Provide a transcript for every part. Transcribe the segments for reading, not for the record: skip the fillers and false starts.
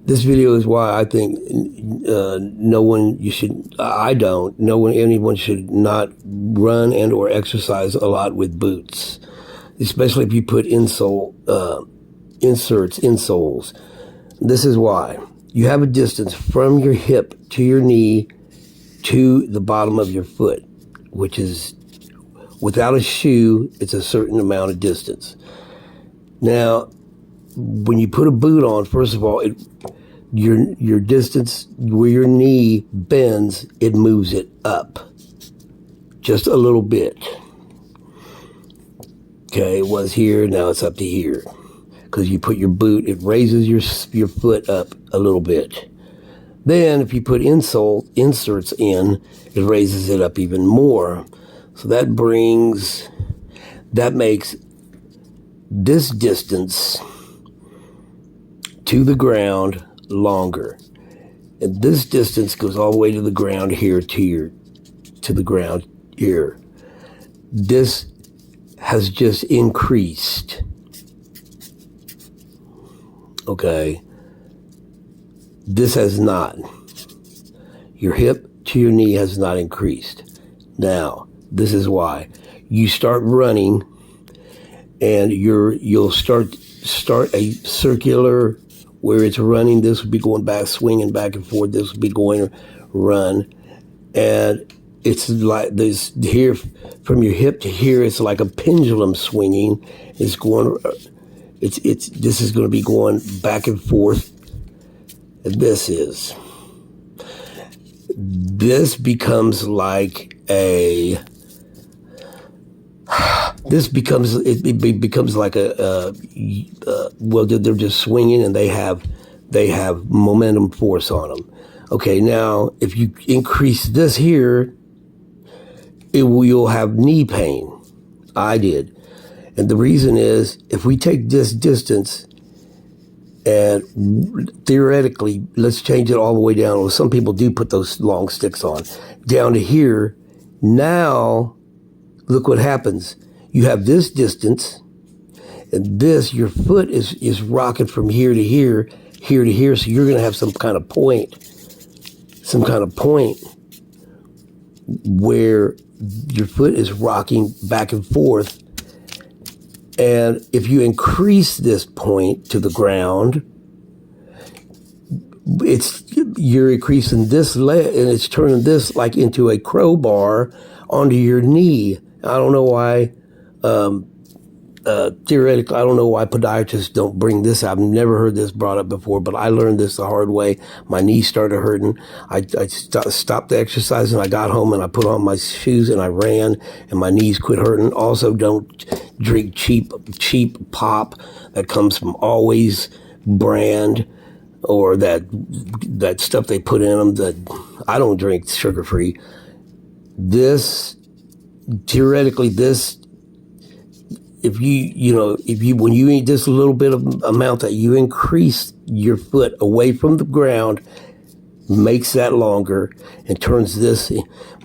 This video is why I think anyone should not run and or exercise a lot with boots, especially if you put inserts in soles. This is why. You have a distance from your hip to your knee to the bottom of your foot, which is, without a shoe, it's a certain amount of distance. Now, when you put a boot on, first of all, your distance where your knee bends, it moves it up just a little bit. Okay, it was here, now it's up to here. Because you put your boot, it raises your foot up a little bit. Then if you put inserts in, it raises it up even more. So that makes this distance to the ground longer. And this distance goes all the way to the ground here, to the ground here. This has just increased. Okay. This has not. Your hip to your knee has not increased. Now, this is why. You start running and you'll start a circular where it's running. This would be going back, swinging back and forth. This would be going run. And it's like this here, from your hip to here, it's like a pendulum swinging. It's going, this is going to be going back and forth. And this becomes like a, it becomes like well, they're just swinging and they have momentum force on them. Okay, now if you increase this here, you'll have knee pain. I did. And the reason is, if we take this distance and theoretically, let's change it all the way down. Well, some people do put those long sticks on. Down to here, now, look what happens. You have this distance, and your foot is rocking from here to here, here to here, so you're going to have some kind of point where your foot is rocking back and forth. And if you increase this point to the ground, you're increasing this leg, and it's turning this like into a crowbar onto your knee. I don't know why, theoretically, I don't know why podiatrists don't bring this up. I've never heard this brought up before, but I learned this the hard way. My knees started hurting. I stopped the exercise, and I got home and I put on my shoes and I ran, and my knees quit hurting. Also, don't drink cheap pop that comes from Always brand, or that stuff they put in them. That I don't drink sugar-free. Theoretically, when you eat this little bit of amount that you increase your foot away from the ground, makes that longer and turns this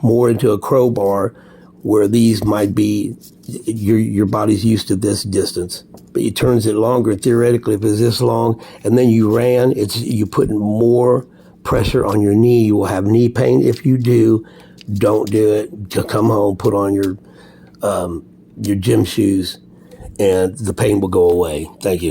more into a crowbar, where these might be, your body's used to this distance, but it turns it longer. Theoretically, if it's this long and then you ran, you put more pressure on your knee. You will have knee pain. If you do, don't do it. To come home, put on your gym shoes, and the pain will go away. Thank you.